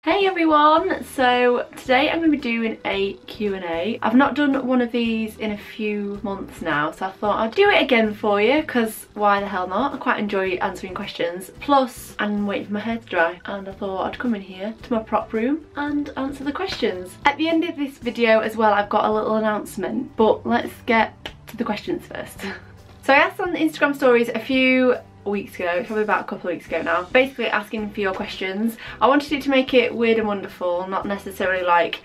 Hey everyone! So today I'm going to be doing a Q&A. I've not done one of these in a few months now, so I thought I'd do it again for you because why the hell not? I quite enjoy answering questions. Plus I'm waiting for my hair to dry and I thought I'd come in here to my prop room and answer the questions. At the end of this video as well I've got a little announcement, but let's get to the questions first. So I asked on the Instagram stories a few weeks ago, probably about a couple of weeks ago now, basically asking for your questions. I wanted it to make it weird and wonderful, not necessarily like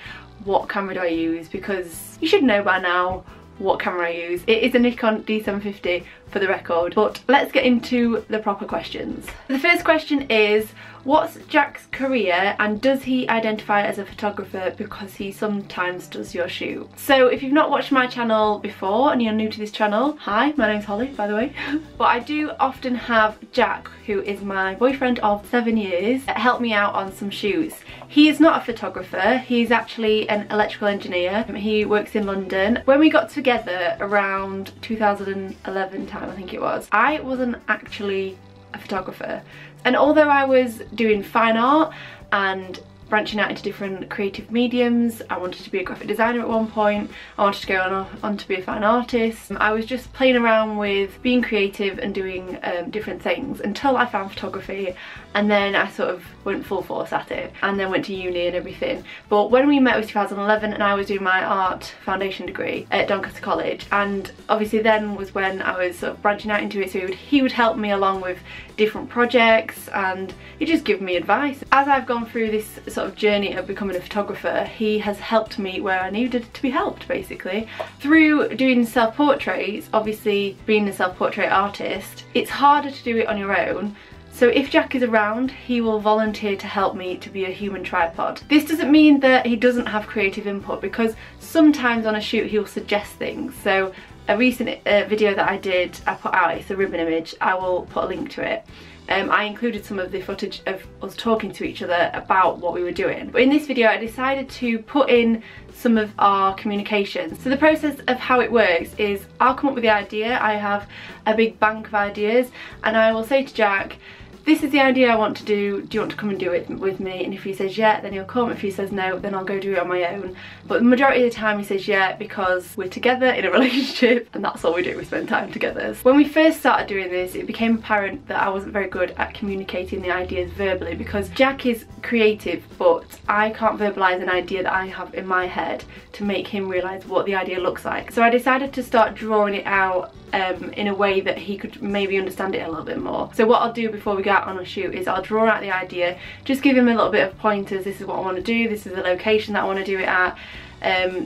what camera do I use, because you should know by now what camera I use. It is a Nikon D750 for the record, but let's get into the proper questions. The first question is, what's Jack's career and does he identify as a photographer because he sometimes does your shoot? So if you've not watched my channel before and you're new to this channel, hi, my name's Holly, by the way. But I do often have Jack, who is my boyfriend of 7 years, help me out on some shoots. He is not a photographer, he's actually an electrical engineer. He works in London. When we got together around 2011 time, I think it was, I wasn't actually a photographer. And although I was doing fine art and branching out into different creative mediums, I wanted to be a graphic designer at one point, I wanted to go on to be a fine artist. I was just playing around with being creative and doing different things until I found photography, and then I sort of went full force at it and then went to uni and everything. But when we met was 2011 and I was doing my art foundation degree at Doncaster College, and obviously then was when I was sort of branching out into it, so he would help me along with different projects and he'd just give me advice. As I've gone through this sort of journey of becoming a photographer, he has helped me where I needed to be helped, basically. Through doing self-portraits, obviously being a self-portrait artist, it's harder to do it on your own. So if Jack is around, he will volunteer to help me to be a human tripod. This doesn't mean that he doesn't have creative input, because sometimes on a shoot he'll suggest things. So a recent video that I did, I put out, it's a ribbon image, I will put a link to it. I included some of the footage of us talking to each other about what we were doing. But in this video I decided to put in some of our communications. So the process of how it works is I'll come up with the idea, I have a big bank of ideas, and I will say to Jack, this is the idea I want to do you want to come and do it with me? And if he says yeah, then he'll come. If he says no, then I'll go do it on my own. But the majority of the time he says yeah, because we're together in a relationship and that's all we do, we spend time together. When we first started doing this, it became apparent that I wasn't very good at communicating the ideas verbally, because Jack is creative but I can't verbalise an idea that I have in my head to make him realise what the idea looks like. So I decided to start drawing it out in a way that he could maybe understand it a little bit more. So what I'll do before we go out on a shoot is I'll draw out the idea, just give him a little bit of pointers. This is what I want to do, this is the location that I want to do it at,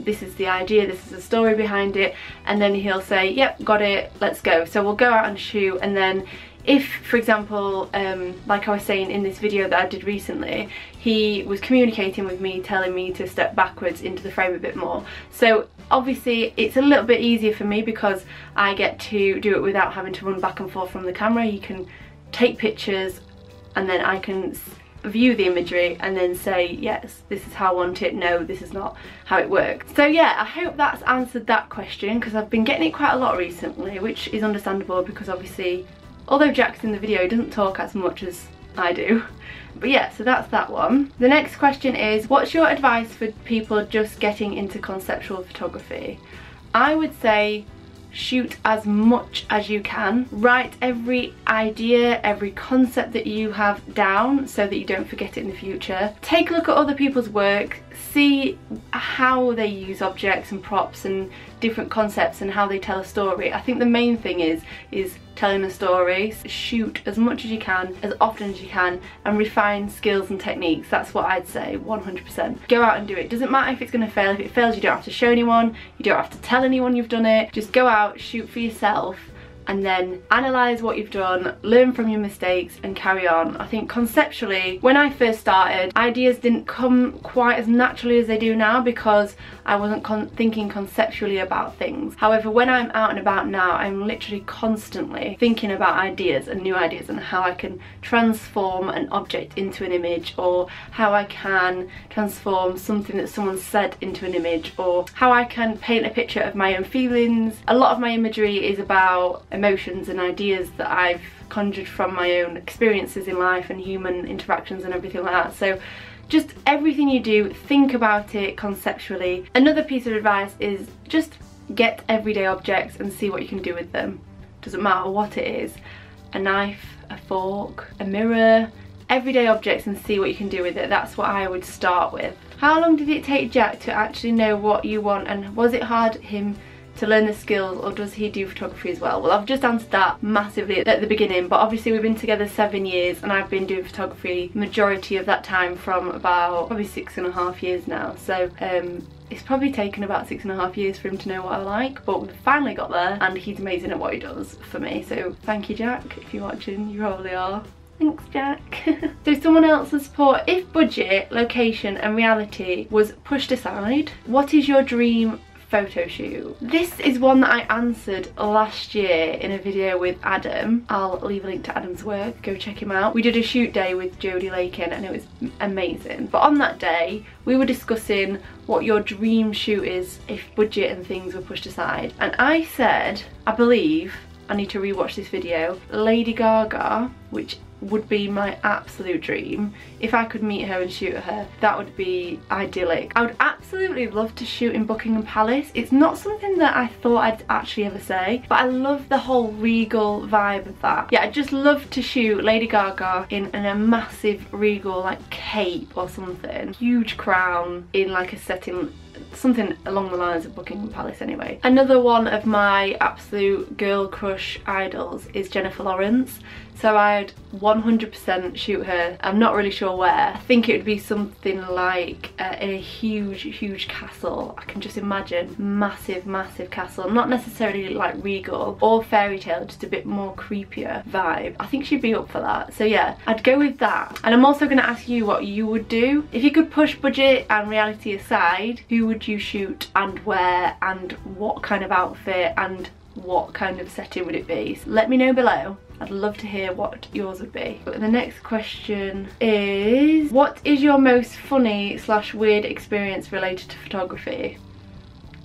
this is the idea, this is the story behind it, and then he'll say yep, got it, let's go. So we'll go out and shoot, and then if, for example, like I was saying in this video that I did recently, he was communicating with me, telling me to step backwards into the frame a bit more. So obviously it's a little bit easier for me because I get to do it without having to run back and forth from the camera. He can take pictures and then I can view the imagery and then say yes, this is how I want it, no, this is not how it works. So yeah, I hope that's answered that question, because I've been getting it quite a lot recently, which is understandable because obviously although Jack's in the video, he doesn't talk as much as I do. But yeah, so that's that one. The next question is, what's your advice for people just getting into conceptual photography? I would say shoot as much as you can. Write every idea, every concept that you have down so that you don't forget it in the future. Take a look at other people's work, see how they use objects and props and different concepts and how they tell a story. I think the main thing is telling a story. Shoot as much as you can, as often as you can, and refine skills and techniques. That's what I'd say, 100%. Go out and do it. Doesn't matter if it's going to fail. If it fails, you don't have to show anyone, you don't have to tell anyone you've done it. Just go out, shoot for yourself, and then analyse what you've done, learn from your mistakes and carry on. I think conceptually, when I first started, ideas didn't come quite as naturally as they do now because I wasn't thinking conceptually about things. However, when I'm out and about now, I'm literally constantly thinking about ideas and new ideas and how I can transform an object into an image, or how I can transform something that someone said into an image, or how I can paint a picture of my own feelings. A lot of my imagery is about emotions and ideas that I've conjured from my own experiences in life and human interactions and everything like that. So Just everything you do, think about it conceptually. Another piece of advice is just get everyday objects and see what you can do with them. Doesn't matter what it is. A knife, a fork, a mirror, everyday objects, and see what you can do with it. That's what I would start with. How long did it take Jack to actually know what you want, and was it hard him to learn the skills, or does he do photography as well? Well, I've just answered that massively at the beginning, but obviously we've been together 7 years and I've been doing photography majority of that time from about probably 6.5 years now. So it's probably taken about 6.5 years for him to know what I like, but we've finally got there and he's amazing at what he does for me. So thank you, Jack. If you're watching, you probably are. Thanks, Jack. So someone else's support. If budget, location and reality was pushed aside, what is your dream photo shoot? This is one that I answered last year in a video with Adam. I'll leave a link to Adam's work, go check him out. We did a shoot day with Jodie Lakin and it was amazing. But on that day, we were discussing what your dream shoot is if budget and things were pushed aside. And I said, I believe, I need to rewatch this video, Lady Gaga, which would be my absolute dream. If I could meet her and shoot her, that would be idyllic. I would absolutely love to shoot in Buckingham Palace. It's not something that I thought I'd actually ever say, but I love the whole regal vibe of that. Yeah, I'd just love to shoot Lady Gaga in a massive regal like cape or something. Huge crown in like a setting, something along the lines of Buckingham Palace anyway. Another one of my absolute girl crush idols is Jennifer Lawrence. So I'd 100% shoot her. I'm not really sure where. I think it would be something like a huge castle. I can just imagine massive castle. Not necessarily like regal or fairy tale, just a bit more creepier vibe. I think she'd be up for that. So yeah, I'd go with that. And I'm also going to ask you what you would do. If you could push budget and reality aside, who would you shoot and where, and what kind of outfit and what kind of setting would it be? So let me know below. I'd love to hear what yours would be. But the next question is, what is your most funny / weird experience related to photography?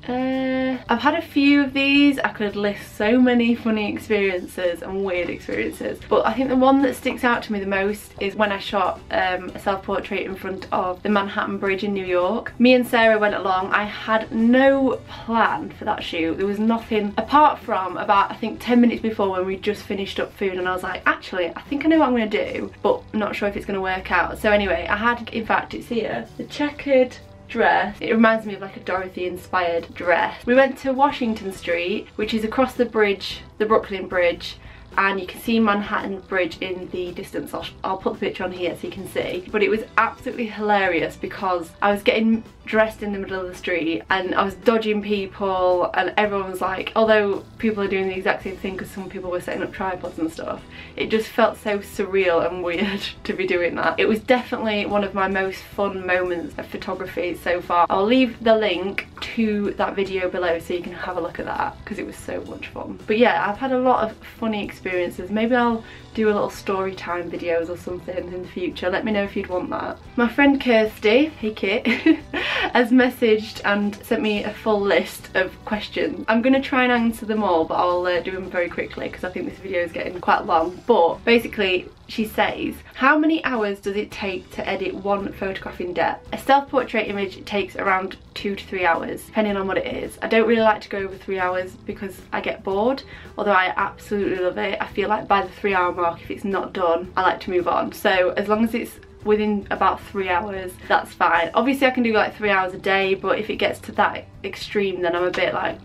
I've had a few of these. I could list so many funny experiences and weird experiences, but I think the one that sticks out to me the most is when I shot a self-portrait in front of the Manhattan Bridge in New York. Me and Sarah went along. I had no plan for that shoot. There was nothing apart from about, I think, 10 minutes before when we just finished up food, and I was like, actually, I think I know what I'm going to do, but not sure if it's going to work out. So anyway, I had, in fact, it's here, the checkered dress. It reminds me of like a Dorothy inspired dress. We went to Washington Street, which is across the bridge, the Brooklyn Bridge, and you can see Manhattan Bridge in the distance. I'll put the picture on here so you can see. But it was absolutely hilarious because I was getting dressed in the middle of the street and I was dodging people, and everyone was like, although people are doing the exact same thing because some people were setting up tripods and stuff, it just felt so surreal and weird to be doing that. It was definitely one of my most fun moments of photography so far. I'll leave the link to that video below so you can have a look at that because it was so much fun. But yeah, I've had a lot of funny experiences. Maybe I'll do a little story time videos or something in the future. Let me know if you'd want that. My friend Kirsty, hey Kit, has messaged and sent me a full list of questions. I'm going to try and answer them all, but I'll do them very quickly because I think this video is getting quite long. But basically, she says, how many hours does it take to edit one photograph in depth? A self-portrait image takes around 2 to 3 hours, depending on what it is. I don't really like to go over 3 hours because I get bored, although I absolutely love it. I feel like by the 3 hour mark, if it's not done, I like to move on. So as long as it's within about 3 hours, that's fine. Obviously I can do like 3 hours a day, but if it gets to that extreme, then I'm a bit like,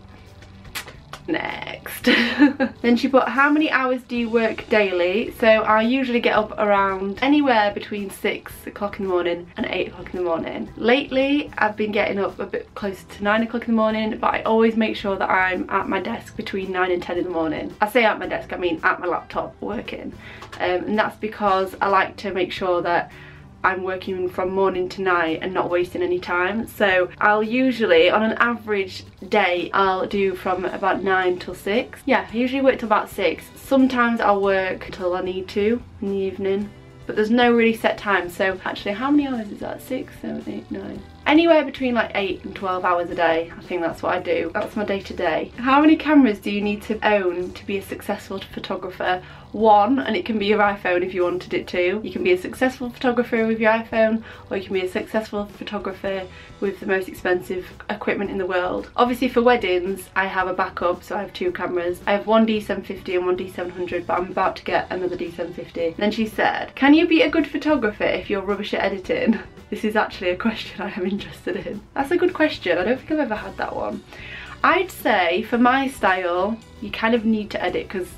next. Then she put, how many hours do you work daily? So I usually get up around anywhere between 6 o'clock in the morning and 8 o'clock in the morning. Lately I've been getting up a bit closer to 9 o'clock in the morning, but I always make sure that I'm at my desk between 9 and 10 in the morning. I say at my desk, I mean at my laptop working, and that's because I like to make sure that I'm working from morning to night and not wasting any time. So I'll usually, on an average day, I'll do from about 9 till 6. Yeah, I usually work till about 6. Sometimes I'll work until I need to in the evening. but there's no really set time. So actually, how many hours is that? 6, 7, 8, 9. Anywhere between like 8 and 12 hours a day. I think that's what I do. That's my day to day. How many cameras do you need to own to be a successful photographer? 1, and it can be your iPhone if you wanted it to. You can be a successful photographer with your iPhone, or you can be a successful photographer with the most expensive equipment in the world. Obviously for weddings, I have a backup, so I have 2 cameras. I have one D750 and one D700, but I'm about to get another D750. Then she said, can you be a good photographer if you're rubbish at editing? This is actually a question I am interested in. That's a good question. I don't think I've ever had that one. I'd say for my style, you kind of need to edit, because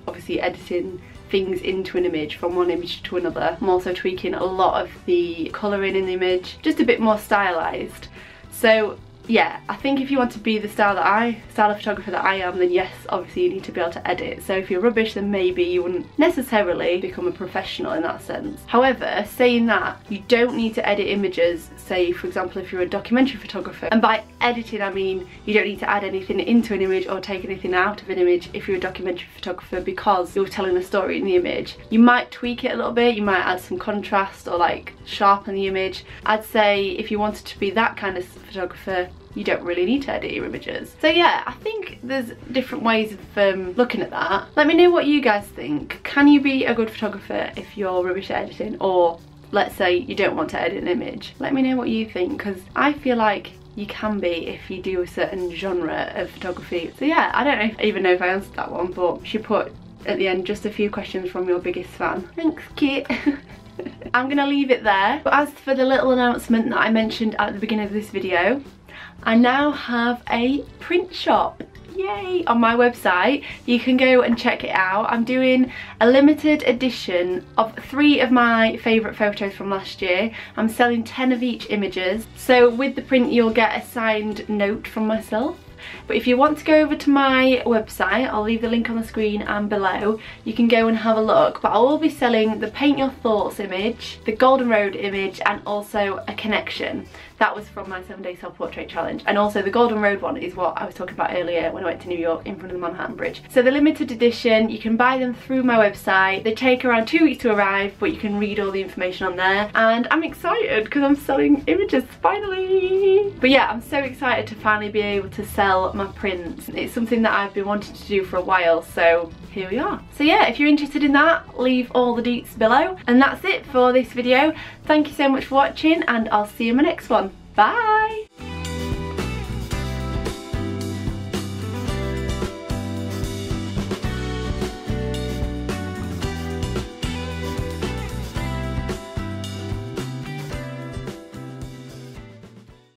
obviously editing things into an image from one image to another. I'm also tweaking a lot of the colouring in the image, just a bit more stylised. So yeah, I think if you want to be the style of photographer that I am, then yes, obviously you need to be able to edit. So if you're rubbish, then maybe you wouldn't necessarily become a professional in that sense. However, saying that, you don't need to edit images. Say for example, if you're a documentary photographer, and by editing I mean you don't need to add anything into an image or take anything out of an image if you're a documentary photographer, because you're telling a story in the image. You might tweak it a little bit, you might add some contrast or like sharpen the image. I'd say if you wanted to be that kind of photographer, you don't really need to edit your images. So yeah, I think there's different ways of looking at that. Let me know what you guys think. Can you be a good photographer if you're rubbish at editing? Or let's say you don't want to edit an image. Let me know what you think, because I feel like you can be if you do a certain genre of photography. So yeah, I don't even know if I answered that one, but she put at the end just a few questions from your biggest fan. Thanks, Kit. I'm gonna leave it there. But as for the little announcement that I mentioned at the beginning of this video, I now have a print shop. Yay! On my website. You can go and check it out. I'm doing a limited edition of 3 of my favourite photos from last year. I'm selling 10 of each images. So with the print you'll get a signed note from myself. But if you want to go over to my website, I'll leave the link on the screen and below. You can go and have a look. But I will be selling the Paint Your Thoughts image, the Golden Road image, and also a connection. That was from my 7-day self-portrait challenge. And also the Golden Road one is what I was talking about earlier when I went to New York in front of the Manhattan Bridge. So the limited edition, you can buy them through my website. They take around 2 weeks to arrive, but you can read all the information on there. And I'm excited because I'm selling images finally. But yeah, I'm so excited to finally be able to sell my prints. It's something that I've been wanting to do for a while, so here we are. So yeah, if you're interested in that, leave all the deets below. And that's it for this video. Thank you so much for watching, and I'll see you in my next one. Bye!